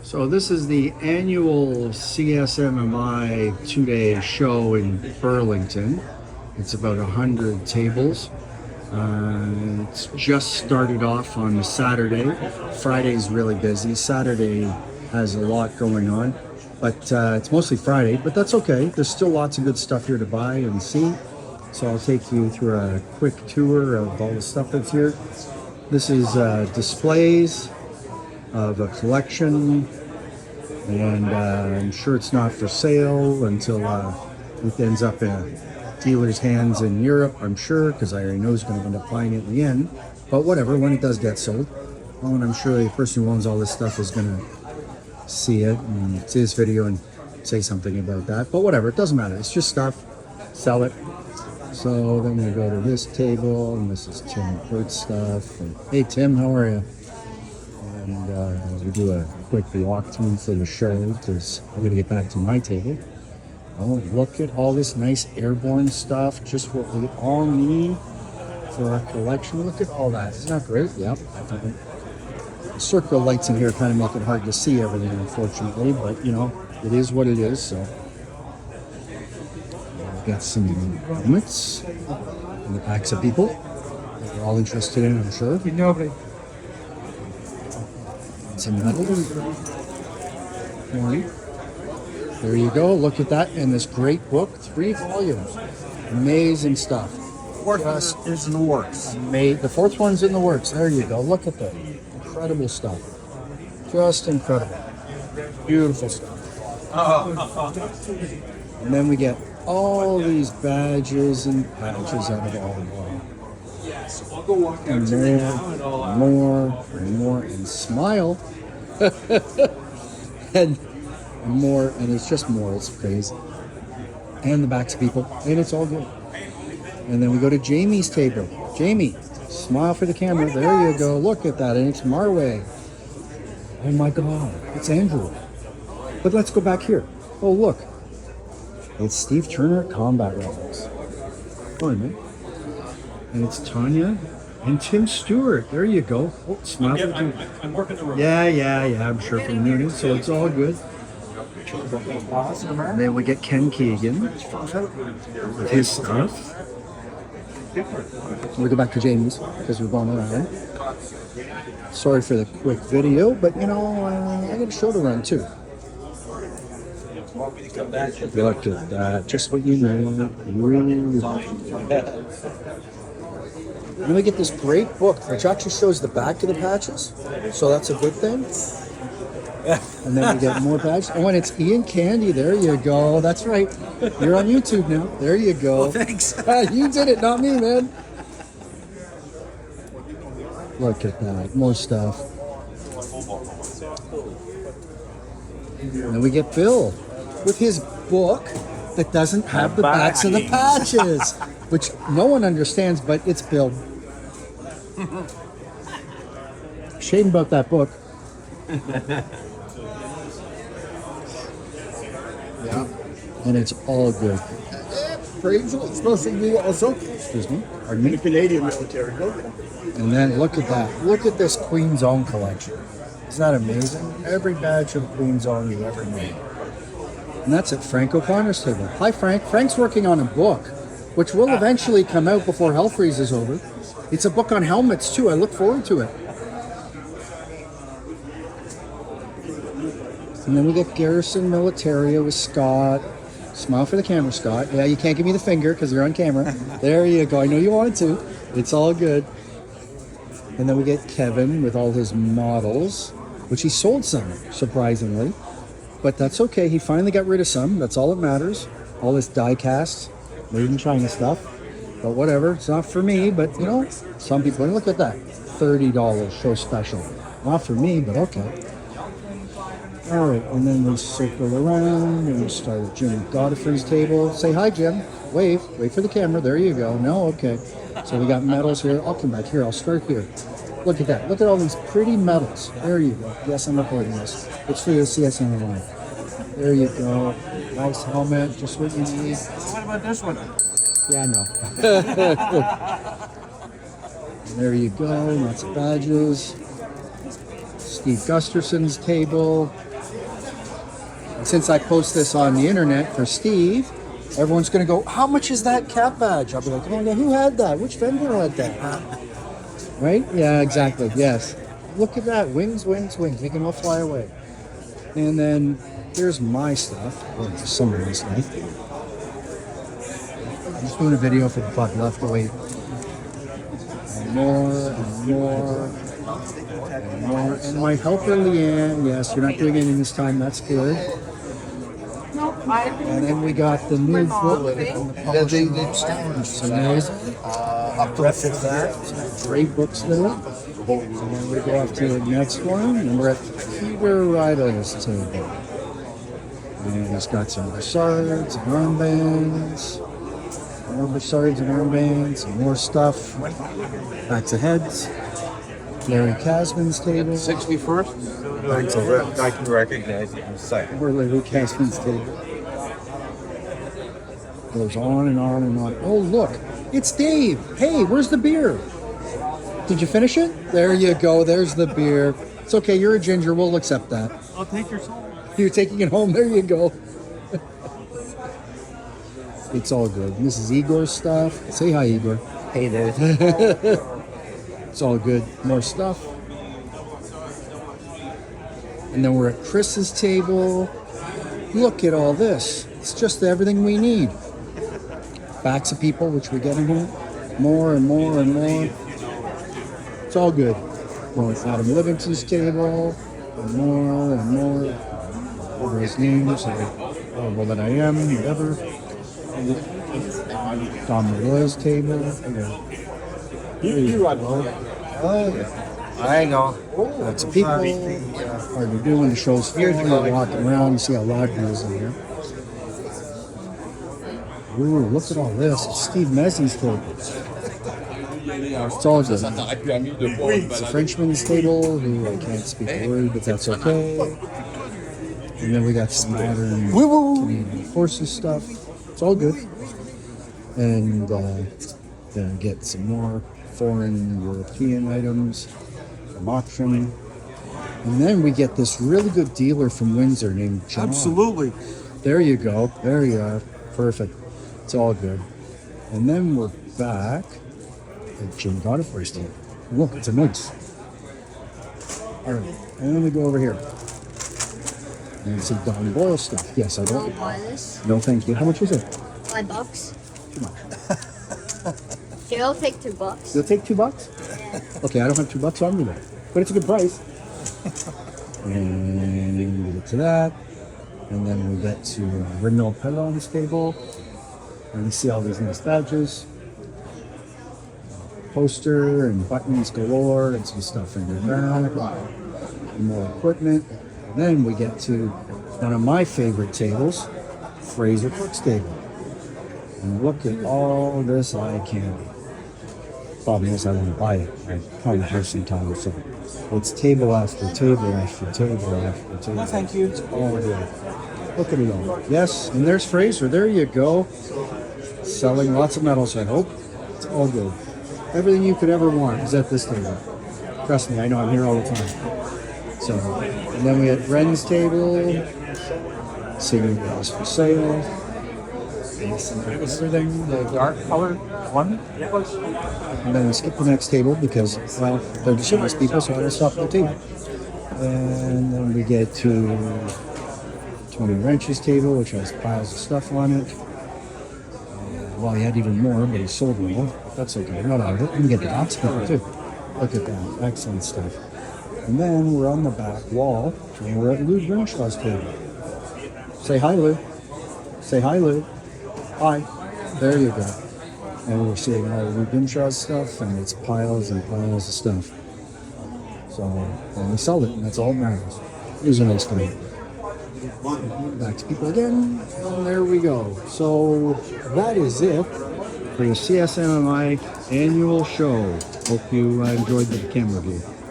So this is the annual CSMMI two-day show in Burlington. It's about 100 tables. It's just started off on Saturday. Friday's really busy. Saturday has a lot going on, but it's mostly Friday, but that's okay. There's still lots of good stuff here to buy and see. So I'll take you through a quick tour of all the stuff that's here. This is displays of a collection, and I'm sure it's not for sale until it ends up in dealer's hands in Europe, I'm sure, because I already know who's going to end up buying it in the end. But whatever, when it does get sold, well, and I'm sure the person who owns all this stuff is going to see it and see this video and say something about that. But whatever, it doesn't matter. It's just stuff. Sell it. So then we go to this table, and this is Tim Kurtz stuff. And, hey Tim, how are you? And we do a quick walkthrough for the show because I'm going to get back to my table. Oh, look at all this nice Airborne stuff, just what we all need for our collection. Look at all that. Isn't that great? Yep. The circle lights in here kind of make it hard to see everything, unfortunately, but you know, it is what it is. So we've got some helmets and the backs of people that we're all interested in, I'm sure. Nobody. Some medals. Morning. There you go. Look at that. And this great book, 3 volumes. Amazing stuff. Fourth is in the works. The fourth one's in the works. There you go. Look at that. Incredible stuff. Just incredible. Beautiful stuff. And then we get all these badges and patches out of all of them. And more, and smile. and more, and it's just more. It's crazy. And the backs of people, and it's all good. And then we go to Jamie's table. Jamie, smile for the camera. There you go. Look at that, and it's Marway. Oh my God, it's Andrew. But let's go back here. Oh look, it's Steve Turner Combat Rifles. Come on, man. And it's Tanya and Tim Stewart. There you go. Oh, smile for the camera. I'm working the room. Yeah. I'm sure from Noonan, so it's all good. And then we get Ken Keegan with his stuff. We go back to Jamie's because we're going around. Sorry for the quick video, but you know, I got a show to run too. Look at that, just what you know. Really. And then we get this great book which actually shows the back of the patches, so that's a good thing. And then we get more badges. Oh, and it's Ian Candy. There you go. That's right. You're on YouTube now. There you go. Oh, thanks. You did it, not me, man. Look at that. More stuff. And then we get Bill with his book that doesn't have the backs of the patches, which no one understands, but it's Bill. Shame about that book. Yeah, and it's all good. It's supposed to be also. Excuse me. Pardon me. The Canadian military building. And then look at that. Look at this Queen's Own collection. Isn't that amazing? Every badge of Queen's Own you ever made. And that's at Frank O'Connor's table. Hi, Frank. Frank's working on a book, which will eventually come out before Hell Freeze is over. It's a book on helmets, too. I look forward to it. And then we get Garrison Militaria with Scott. Smile for the camera, Scott. Yeah, you can't give me the finger because you're on camera. There you go. I know you wanted to. It's all good. And then we get Kevin with all his models, which he sold some, surprisingly. But that's okay. He finally got rid of some. That's all that matters. All this die cast, made in China stuff. But whatever. It's not for me, but you know, some people, look at that. $30 show special. Not for me, but okay. All right, and then we circle around and we start at Jim Godfrey's table. Say hi, Jim. Wave for the camera. There you go. No, okay. So we got medals here. I'll come back here. I'll start here. Look at that. Look at all these pretty medals. There you go. Yes, I'm recording this. It's for your CSMMI. There you go. Nice helmet. Just what you need. So what about this one? Yeah, I know. There you go. Lots of badges. Steve Gusterson's table. And since I post this on the internet for Steve, everyone's going to go, how much is that cat badge? I'll be like, oh, who had that? Which vendor had that? Right? Yeah, exactly. Yes. Look at that. Wings, wings, wings. They can all fly away. And then here's my stuff. Well, some of my stuff. I'm just doing a video for the butt left to wait. And more, and more, and more. And my helper, Leanne. Yes, you're not doing anything this time. That's good. And then we got the new book from the publishing house. Amazing. Breath of that. Great books there. And then we go off to the next one, and we're at Peter Riley's table. And he's got some brassards and armbands. More brassards and armbands, and more stuff. Backs of heads. Larry Casman's table. 61st? I can recognize it in sight. We're Larry Casman's table. Goes on and on and on. Oh, look, it's Dave. Hey, where's the beer? Did you finish it? There you go. There's the beer. It's okay. You're a ginger. We'll accept that. I'll take your soul. You're taking it home. There you go. It's all good. This is Igor's stuff. Say hi, Igor. Hey there. It's all good. More stuff. And then we're at Chris's table. Look at all this. It's just everything we need. Backs of people, which we get in here. More and more and more. It's all good. Well, it's Adam Livingston's table. And more and more. Over his names. Well, that I am, whatever. Tom Roy's table. I know. Lots of people. Hard to do when the show's full. You're walking around, you see a lot of girls in here. Ooh, look at all this. It's Steve Mezzi's table. It's all good. It's a Frenchman's table who I can't speak a word, but that's okay. And then we got some modern Canadian Forces stuff. It's all good. And then get some more foreign European items from auction. And then we get this really good dealer from Windsor named John. Absolutely. There you go. There you are. Perfect. It's all good. And then we're back at Jim Godfrey's table. Look, it's a mix. All right. And then we go over here. And some Don Boyle stuff. Yes, I don't. Buy this? No, thank you. How much is it? $5. Too much. Here, I'll take $2. You'll take $2? Okay, I don't have $2 on me though. But it's a good price. And we get to that. And then we get to Windmill Pylon's table. And you see all these nice badges. Poster and buttons galore and some stuff in the back. And more equipment. And then we get to one of my favorite tables, Fraser Cook's table. And look at all this eye candy. Problem is I want to buy it. I probably have some time, so it's table after table after table after table. No, thank you. It's all good. Look at it all. Yes, and there's Fraser. There you go. Selling lots of medals, I hope. It's all good. Everything you could ever want is at this table. Trust me, I know I'm here all the time. So, and then we had Ren's table. Seeing was for sale. Everything. The dark colored one? And then we skip the next table because, well, they're just nice people, so I don't stop at the table. And then we get to Tony Wrench's table, which has piles of stuff on it. Well, he had even more, but he sold more. That's okay. Not all of it. You can get the box people too. Look at that. Excellent stuff. And then we're on the back wall, and we're at Lou Grimshaw's table. Say hi, Lou. Say hi, Lou. Hi. There you go. And we're seeing all Lou Grimshaw's stuff, and it's piles and piles of stuff. So, and we sell it, and that's all that matters. Here's a nice guy. Back to people again, and there we go. So that is it for the CSMMI annual show. Hope you enjoyed the camera view.